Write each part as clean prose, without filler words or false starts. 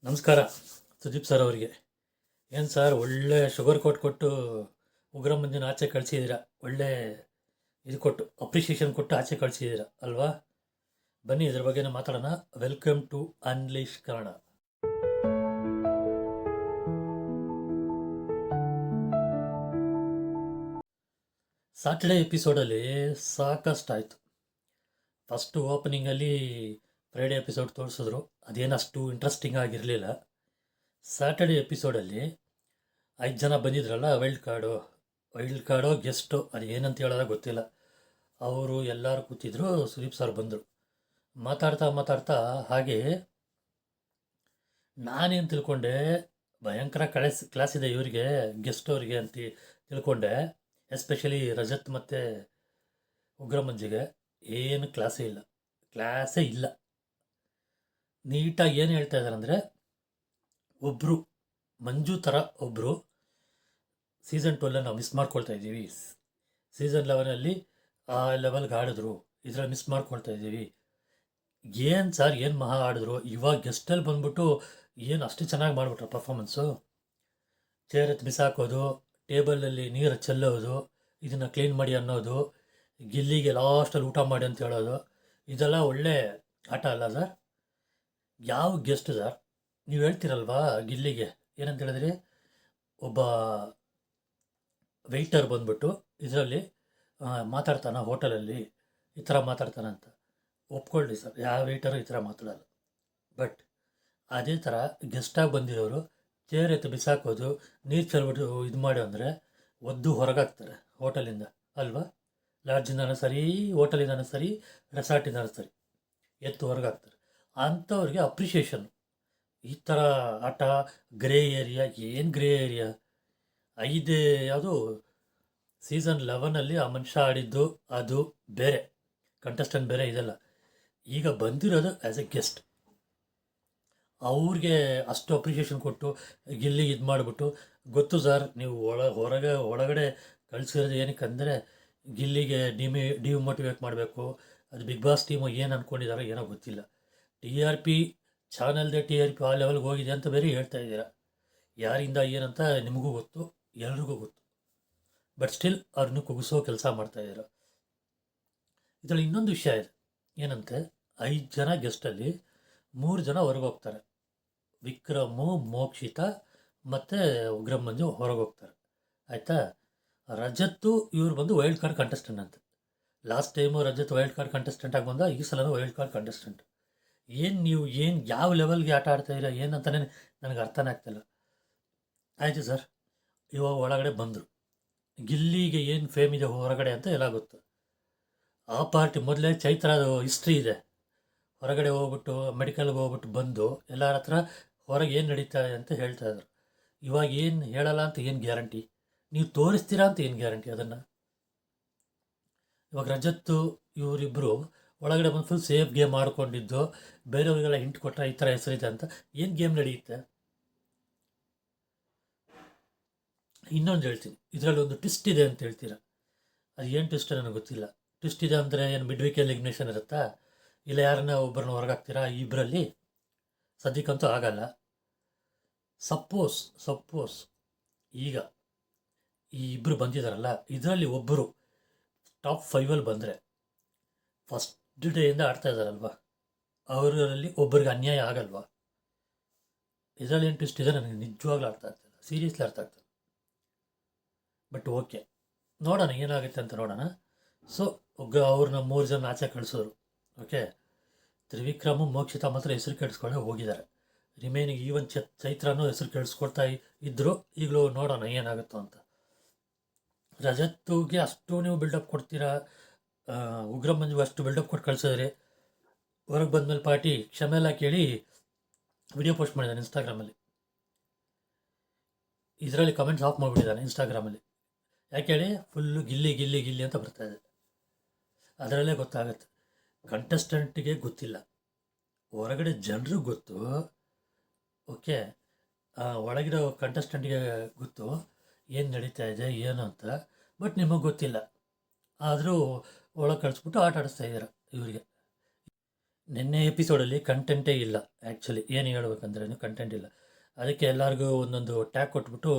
ನಮಸ್ಕಾರ ಸುದೀಪ್ ಸರ್ ಅವರಿಗೆ. ಏನು ಸರ್, ಒಳ್ಳೆ ಶುಗರ್ ಕೊಟ್ಟು ಉಗ್ರ ಮಂದಿನ ಆಚೆ ಕಳಿಸಿದ್ದೀರಾ. ಒಳ್ಳೆ ಇದು ಕೊಟ್ಟು ಅಪ್ರಿಷಿಯೇಷನ್ ಕೊಟ್ಟು ಆಚೆ ಕಳಿಸಿದ್ದೀರಾ ಅಲ್ವಾ? ಬನ್ನಿ ಇದ್ರ ಬಗ್ಗೆನೇ ಮಾತಾಡೋಣ. Welcome to unleash Kannada. Saturday ಎಪಿಸೋಡಲ್ಲಿ ಸಾಕಷ್ಟು ಆಯಿತು. ಫಸ್ಟು ಓಪನಿಂಗಲ್ಲಿ ಫ್ರೈಡೇ ಎಪಿಸೋಡ್ ತೋರಿಸಿದ್ರು, ಅದೇನಷ್ಟು ಇಂಟ್ರೆಸ್ಟಿಂಗ್ ಆಗಿರಲಿಲ್ಲ. ಸ್ಯಾಟರ್ಡೆ ಎಪಿಸೋಡಲ್ಲಿ 5 ಜನ ಬಂದಿದ್ರಲ್ಲ, ವೈಲ್ಡ್ ಕಾರ್ಡೋ ಗೆಸ್ಟೋ ಅದು ಏನಂತ ಹೇಳೋದ ಗೊತ್ತಿಲ್ಲ. ಅವರು ಎಲ್ಲರೂ ಕೂತಿದ್ರು, ಸುದೀಪ್ ಸರ್ ಬಂದರು. ಮಾತಾಡ್ತಾ ಹಾಗೆ ನಾನೇನು ತಿಳ್ಕೊಂಡೆ, ಭಯಂಕರ ಕ್ಲಾಸ್ ಇದೆ ಇವರಿಗೆ, ಗೆಸ್ಟ್ ಅವರಿಗೆ ಅಂತ ತಿಳ್ಕೊಂಡೆ. ಎಸ್ಪೆಷಲಿ ರಜತ್ ಮತ್ತು ಉಗ್ರ ಮಂಜಿಗೆ ಏನು ಕ್ಲಾಸೇ ಇಲ್ಲ. ನೀಟಾಗಿ ಏನು ಹೇಳ್ತಾ ಇದ್ದಾರೆ ಅಂದರೆ, ಒಬ್ಬರು ಮಂಜು ಥರ ಒಬ್ಬರು ಸೀಸನ್ 12 ನಾವು ಮಿಸ್ ಮಾಡ್ಕೊಳ್ತಾ ಇದ್ದೀವಿ. ಸೀಸನ್ 11ಅಲ್ಲಿ ಆ ಲೆವೆಲ್ಗೆ ಆಡಿದ್ರು, ಇದರಲ್ಲಿ ಮಿಸ್ ಮಾಡ್ಕೊಳ್ತಾ ಇದ್ದೀವಿ. ಏನು ಸರ್, ಏನು ಮಹಾ ಆಡಿದ್ರು. ಇವಾಗ ಗೆಸ್ಟಲ್ಲಿ ಬಂದ್ಬಿಟ್ಟು ಏನು ಅಷ್ಟು ಚೆನ್ನಾಗಿ ಮಾಡಿಬಿಟ್ರು ಪರ್ಫಾರ್ಮೆನ್ಸು. ಚೇರ್ ಎತ್ತು ಬಿಸಾಕೋದು, ಟೇಬಲಲ್ಲಿ ನೀರು ಚೆಲ್ಲೋದು, ಇದನ್ನು ಕ್ಲೀನ್ ಮಾಡಿ ಅನ್ನೋದು, ಗಿಲ್ಲಿಗೆ ಲಾಸ್ಟಲ್ಲಿ ಊಟ ಮಾಡಿ ಅಂತ ಹೇಳೋದು, ಇದೆಲ್ಲ ಒಳ್ಳೆ ಆಟ ಅಲ್ಲ ಸರ್? ಯಾವ ಗೆಸ್ಟ್ ಸರ್? ನೀವು ಹೇಳ್ತೀರಲ್ವಾ ಗಿಲ್ಲಿಗೆ ಏನಂತ ಹೇಳಿದ್ರಿ, ಒಬ್ಬ ವೆಯ್ಟರ್ ಬಂದ್ಬಿಟ್ಟು ಇದರಲ್ಲಿ ಮಾತಾಡ್ತಾನೆ ಹೋಟೆಲಲ್ಲಿ, ಈ ಥರ ಮಾತಾಡ್ತಾನಂತ. ಒಪ್ಕೊಳ್ಳಿ ಸರ್, ಯಾವ ವೆಯ್ಟರು ಈ ಥರ ಮಾತಾಡಲ್ಲ. ಬಟ್ ಅದೇ ಥರ ಗೆಸ್ಟಾಗಿ ಬಂದಿರೋರು ಚೇರ್ ಎತ್ತು ಬಿಸಾಕೋದು, ನೀರು ಚೆಲ್ಬಿಟ್ಟು ಇದು ಮಾಡಿ ಅಂದರೆ ಒದ್ದು ಹೊರಗಾಗ್ತಾರೆ ಹೋಟೆಲಿಂದ ಅಲ್ವಾ? ಲಾಡ್ಜಿಂದನೂ ಸರಿ, ಹೋಟೆಲಿಂದನೂ ಸರಿ, ರೆಸಾರ್ಟಿಂದನೂ ಸರಿ, ಎತ್ತು ಹೊರಗಾಗ್ತಾರೆ. ಅಂಥವ್ರಿಗೆ ಅಪ್ರಿಷಿಯೇಷನ್. ಈ ಥರ ಆಟ ಗ್ರೇ ಏರಿಯಾ, ಏನು ಗ್ರೇ ಏರಿಯಾ? ಯಾವುದು ಸೀಸನ್ 11ಅಲ್ಲಿ ಆ ಮನುಷ್ಯ ಆಡಿದ್ದು ಅದು ಬೇರೆ, ಕಂಟೆಸ್ಟೆಂಟ್ ಬೇರೆ, ಇದೆಲ್ಲ ಈಗ ಬಂದಿರೋದು ಆ್ಯಸ್ ಎ ಗೆಸ್ಟ್. ಅವ್ರಿಗೆ ಅಷ್ಟು ಅಪ್ರಿಷಿಯೇಷನ್ ಕೊಟ್ಟು ಗಿಲ್ಲಿ ಇದು ಮಾಡಿಬಿಟ್ಟು, ಗೊತ್ತು ಸರ್ ನೀವು ಒಳಗಡೆ ಕಳಿಸಿರೋದು ಏನಕ್ಕೆ ಅಂದರೆ ಗಿಲ್ಲಿಗೆ ಡಿಮೋಟಿವೇಟ್ ಮಾಡಬೇಕು. ಅದು ಬಿಗ್ ಬಾಸ್ ಟೀಮು ಏನು ಅಂದ್ಕೊಂಡಿದ್ದಾರೋ ಏನೋ ಗೊತ್ತಿಲ್ಲ. TRP ಚಾನಲ್ದೇ TRP ಆ ಲೆವೆಲ್ಗೆ ಹೋಗಿದೆ ಅಂತ ಬೇರೆ ಹೇಳ್ತಾ ಇದ್ದೀರಾ. ಯಾರಿಂದ ಏನಂತ ನಿಮಗೂ ಗೊತ್ತು, ಎಲ್ರಿಗೂ ಗೊತ್ತು. ಬಟ್ ಸ್ಟಿಲ್ ಅವ್ರನ್ನ ಕುಗ್ಸೋ ಕೆಲಸ ಮಾಡ್ತಾಯಿದ್ದೀರ. ಇದರಲ್ಲಿ ಇನ್ನೊಂದು ವಿಷಯ ಇದೆ, ಏನಂತೆ 5 ಜನ ಗೆಸ್ಟಲ್ಲಿ 3 ಜನ ಹೊರಗೆ ಹೋಗ್ತಾರೆ. ವಿಕ್ರಮು, ಮೋಕ್ಷಿತ ಮತ್ತು ಉಗ್ರ ಮಂಜು ಹೊರಗೆ ಹೋಗ್ತಾರೆ, ಆಯಿತಾ? ರಜತ್ತು ಇವ್ರು ಬಂದು ವೈಲ್ಡ್ ಕಾರ್ಡ್ ಕಂಟೆಸ್ಟೆಂಟ್ ಅಂತ. Last time Rajat wild card contestant ಆಗಿ ಬಂದ, ಈ ಸಲನೂ ವೈಲ್ಡ್ ಕಾರ್ಡ್ ಕಂಟೆಸ್ಟೆಂಟ್. ನೀವು ಯಾವ ಲೆವೆಲ್ಗೆ ಆಟ ಆಡ್ತಾಯಿಲ್ಲ ಏನಂತಾನೆ ನನಗೆ ಅರ್ಥನೇ ಆಗ್ತಾಯಿಲ್ಲ. ಆಯಿತು ಸರ್, ಇವಾಗ ಒಳಗಡೆ ಬಂದರು. ಗಿಲ್ಲಿಗೆ ಏನು ಫೇಮ್ ಇದೆ ಹೊರಗಡೆ ಅಂತ ಎಲ್ಲ ಗೊತ್ತು. ಆ ಪಾರ್ಟಿ ಮೊದಲೇ ಚೈತ್ರದ ಹಿಸ್ಟ್ರಿ ಇದೆ. ಹೊರಗಡೆ ಹೋಗ್ಬಿಟ್ಟು ಮೆಡಿಕಲ್ಗೆ ಹೋಗ್ಬಿಟ್ಟು ಬಂದು ಎಲ್ಲರ ಹತ್ರ ಹೊರಗೆ ಏನು ನಡೀತಾ ಇದೆ ಅಂತ ಹೇಳ್ತಾ ಇದ್ರು. ಇವಾಗ ಏನು ಹೇಳಲ್ಲ ಅಂತ ಏನು ಗ್ಯಾರಂಟಿ? ನೀವು ತೋರಿಸ್ತೀರಾ ಅಂತ ಏನು ಗ್ಯಾರಂಟಿ ಅದನ್ನು? ಇವಾಗ ರಜತ್ತು ಇವರಿಬ್ಬರು ಒಳಗಡೆ ಬಂದು ಫುಲ್ ಸೇಫ್ ಗೇಮ್ ಆಡ್ಕೊಂಡಿದ್ದು, ಬೇರೆಯವ್ರಿಗೆಲ್ಲ ಹಿಂಟ್ ಕೊಟ್ಟರೆ ಈ ಥರ ಹೆಸರಿದೆ ಅಂತ ಏನು ಗೇಮ್ ನಡೆಯುತ್ತೆ? ಇನ್ನೊಂದು ಹೇಳ್ತೀನಿ, ಇದರಲ್ಲಿ ಒಂದು ಟ್ವಿಸ್ಟ್ ಇದೆ ಅಂತ ಹೇಳ್ತೀರಾ. ಅದು ಏನು ಟ್ವಿಸ್ಟ್ ನನಗೆ ಗೊತ್ತಿಲ್ಲ. ಟ್ವಿಸ್ಟ್ ಇದೆ ಅಂದರೆ ಏನು ಮಿಡ್ ವೀಕ್ ಎಲಿಮಿನೇಷನ್ ಇರುತ್ತಾ, ಇಲ್ಲ ಯಾರನ್ನ ಒಬ್ಬರನ್ನ ಹೊರಗಾಗ್ತೀರಾ? ಇಬ್ಬರಲ್ಲಿ ಸದ್ಯಕ್ಕಂತೂ ಆಗಲ್ಲ. ಸಪ್ಪೋಸ್ ಈಗ ಈ ಇಬ್ಬರು ಬಂದಿದ್ದಾರಲ್ಲ, ಇದರಲ್ಲಿ ಒಬ್ಬರು ಟಾಪ್ 5ಅಲ್ಲಿ ಬಂದರೆ, ಫಸ್ಟ್ ಡೇಯಿಂದ ಆಡ್ತಾ ಇದ್ದಾರಲ್ವ, ಅವರಲ್ಲಿ ಒಬ್ಬರಿಗೆ ಅನ್ಯಾಯ ಆಗಲ್ವಾ? ಇದರಲ್ಲಿ ಏನು ಟ್ವಿಸ್ಟ್ ಇದೆ ನನಗೆ ನಿಜವಾಗ್ಲೂ ಅರ್ಥ ಆಗ್ತಿಲ್ಲ, ಸೀರಿಯಸ್ಲಿ ಅರ್ಥ ಆಗ್ತದೆ. ಬಟ್ ಓಕೆ, ನೋಡೋಣ ಏನಾಗುತ್ತೆ ಅಂತ ನೋಡೋಣ. ಸೊ ಅವ್ರನ್ನ 3 ಜನ ಆಚೆ ಕಳಿಸೋರು. ಓಕೆ, ತ್ರಿವಿಕ್ರಮು, ಮೋಕ್ಷಿತ ಮಾತ್ರ ಹೆಸರು ಕೆಡಿಸ್ಕೊಂಡೆ ಹೋಗಿದ್ದಾರೆ. ರಿಮೈನಿಂಗ್ ಈವನ್ ಚೈತ್ರನೂ ಹೆಸರು ಕೆಡಿಸ್ಕೊಳ್ತಾ ಇದ್ದರು. ಈಗಲೂ ನೋಡೋಣ ಏನಾಗುತ್ತೋ ಅಂತ. ರಜತ್ತುಗೆ ಅಷ್ಟು ನೀವು ಬಿಲ್ಡಪ್ ಕೊಡ್ತೀರಾ, ಉಗ್ರ ಮಂಜು ಅಷ್ಟು ಬಿಲ್ಡಪ್ ಕೊಟ್ಟು ಕಳಿಸಿದ್ರೆ, ಹೊರಗೆ ಬಂದಮೇಲೆ ಪಾರ್ಟಿ ಕ್ಷಮೆ ಎಲ್ಲ ಕೇಳಿ ವಿಡಿಯೋ ಪೋಸ್ಟ್ ಮಾಡಿದ್ದಾನೆ ಇನ್ಸ್ಟಾಗ್ರಾಮಲ್ಲಿ. ಇದರಲ್ಲಿ ಕಮೆಂಟ್ಸ್ ಆಫ್ ಮಾಡಿಬಿಟ್ಟಿದ್ದಾನೆ ಇನ್ಸ್ಟಾಗ್ರಾಮಲ್ಲಿ. ಯಾಕೆ ಹೇಳಿ, ಫುಲ್ಲು ಗಿಲ್ಲಿ ಅಂತ ಬರ್ತಾಯಿದೆ. ಅದರಲ್ಲೇ ಗೊತ್ತಾಗುತ್ತೆ ಕಂಟೆಸ್ಟೆಂಟಿಗೆ ಗೊತ್ತಿಲ್ಲ, ಹೊರಗಡೆ ಜನರಿಗೆ ಗೊತ್ತು. ಓಕೆ, ಒಳಗಿರೋ ಕಂಟೆಸ್ಟೆಂಟ್ಗೆ ಗೊತ್ತು ಏನು ನಡೀತಾ ಇದೆ ಏನು ಅಂತ. ಬಟ್ ನಿಮಗೆ ಗೊತ್ತಿಲ್ಲ, ಆದರೂ ಒಳಗೆ ಕಳಿಸ್ಬಿಟ್ಟು ಆಟ ಆಡಿಸ್ತಾ ಇದ್ದೀರ ಇವರಿಗೆ. ನಿನ್ನೆ ಎಪಿಸೋಡಲ್ಲಿ ಕಂಟೆಂಟೇ ಇಲ್ಲ. ಆ್ಯಕ್ಚುಲಿ ಏನು ಹೇಳ್ಬೇಕಂದ್ರೆ ಕಂಟೆಂಟ್ ಇಲ್ಲ. ಅದಕ್ಕೆ ಎಲ್ಲರಿಗೂ ಒಂದೊಂದು ಟ್ಯಾಗ್ ಕೊಟ್ಬಿಟ್ಟು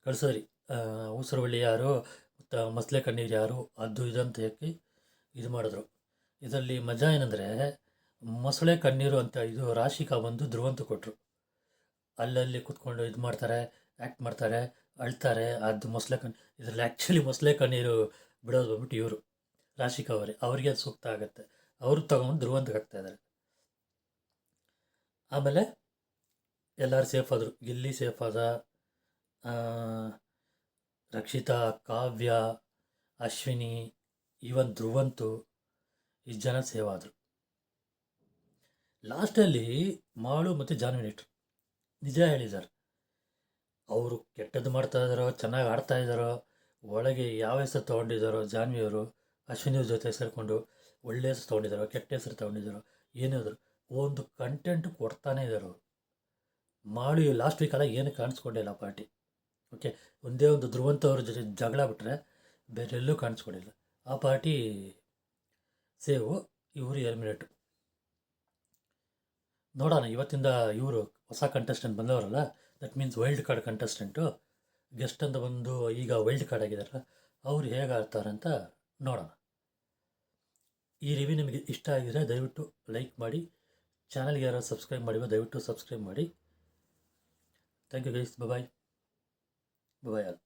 ಕಳ್ಸೋರಿ. ಉಸಿರುವಳ್ಳಿ ಯಾರು, ಮತ್ತು ಮಸಲೆ ಕಣ್ಣೀರು ಯಾರು, ಅದು ಇದಂತ ಹಾಕಿ ಇದು ಮಾಡಿದ್ರು. ಇದರಲ್ಲಿ ಮಜಾ ಏನಂದರೆ, ಮೊಸಳೆ ಕಣ್ಣೀರು ಅಂತ ಇದು ರಾಶಿಕಾ ಬಂದು ಧ್ರುವಂತ ಕೊಟ್ಟರು. ಅಲ್ಲಲ್ಲಿ ಕೂತ್ಕೊಂಡು ಇದು ಮಾಡ್ತಾರೆ, ಆ್ಯಕ್ಟ್ ಮಾಡ್ತಾರೆ, ಅಳ್ತಾರೆ. ಅದು ಮೊಸಳೆ ಇದರಲ್ಲಿ ಆ್ಯಕ್ಚುಲಿ ಮೊಸಳೆ ಕಣ್ಣೀರು ಬಿಡೋದು ಬಂದ್ಬಿಟ್ಟು ಇವರು ರಾಶಿಕಾ ಅವರೇ. ಅವರಿಗೆ ಅದು ಸೂಕ್ತ ಆಗುತ್ತೆ. ಅವರು ತಗೊಂಡು ಧ್ರುವಂತಕ್ಕೆ ಹಾಕ್ತಾಯಿದ್ದಾರೆ. ಆಮೇಲೆ ಎಲ್ಲರೂ ಸೇಫ್ ಆದರು. ಗಿಲ್ಲಿ ಸೇಫ್ ಆದ, ರಕ್ಷಿತಾ, ಕಾವ್ಯ, ಅಶ್ವಿನಿ, ಈವನ್ ಧ್ರುವಂತು, ಇಷ್ಟು ಜನ ಸೇವ್ ಆದರು. ಲಾಸ್ಟಲ್ಲಿ ಮಾಳು ಮತ್ತು ಜಾನ್ವಿ ಇಟ್ರು. ನಿಜ ಹೇಳಿದ್ದಾರೆ. ಅವರು ಕೆಟ್ಟದ್ದು ಮಾಡ್ತಾ ಇದ್ದಾರೋ, ಚೆನ್ನಾಗಿ ಆಡ್ತಾ ಇದ್ದಾರೋ, ಒಳಗೆ ಯಾವ ಹೆಸರು ತೊಗೊಂಡಿದ್ದಾರೋ ಜಾನ್ವಿಯವರು ಅಶ್ವಿನಿಯವ್ರ ಜೊತೆ ಸೇರಿಕೊಂಡು ಒಳ್ಳೆ ಹೆಸರು ತೊಗೊಂಡಿದ್ದಾರೋ, ಕೆಟ್ಟ ಹೆಸರು ತೊಗೊಂಡಿದ್ದಾರೋ, ಏನಾದರೂ ಒಂದು ಕಂಟೆಂಟ್ ಕೊಡ್ತಾನೆ ಇದ್ದಾರೆ ಅವರು. ಮಾಳು ಲಾಸ್ಟ್ ವೀಕೆಲ್ಲ ಏನು ಕಾಣಿಸ್ಕೊಂಡಿಲ್ಲ ಪಾರ್ಟಿ. ಓಕೆ, ಒಂದೇ ಒಂದು ಧ್ರುವಂತ ಅವ್ರ ಜೊತೆ ಜಗಳ ಬಿಟ್ಟರೆ ಬೇರೆ ಎಲ್ಲೂ ಕಾಣಿಸ್ಕೊಂಡಿಲ್ಲ. ಆ ಪಾರ್ಟಿ ಸೇವು, ಇವರು ಎಲಿಮಿನೇಟು. ನೋಡೋಣ ಇವತ್ತಿಂದ ಇವರು ಹೊಸ ಕಂಟೆಸ್ಟೆಂಟ್ ಬಂದವರಲ್ಲ, that means wild card contestant guest ಅಂತ ಬಂದು ಈಗ ವೈಲ್ಡ್ ಕಾರ್ಡ್ ಆಗಿದಾರಲ್ಲ, ಅವ್ರು ಹೇಗೆ ಆಡ್ತಾರಂತ ನೋಡೋಣ. ಈ ರಿವ್ಯೂ ನಿಮಗೆ ಇಷ್ಟ ಆಗಿದರೆ ದಯವಿಟ್ಟು ಲೈಕ್ ಮಾಡಿ. ಚಾನಲ್ಗೆ ಯಾರು ಸಬ್ಸ್ಕ್ರೈಬ್ ಮಾಡಿರೋ ದಯವಿಟ್ಟು ಸಬ್ಸ್ಕ್ರೈಬ್ ಮಾಡಿ. Thank you guys. Bye bye all.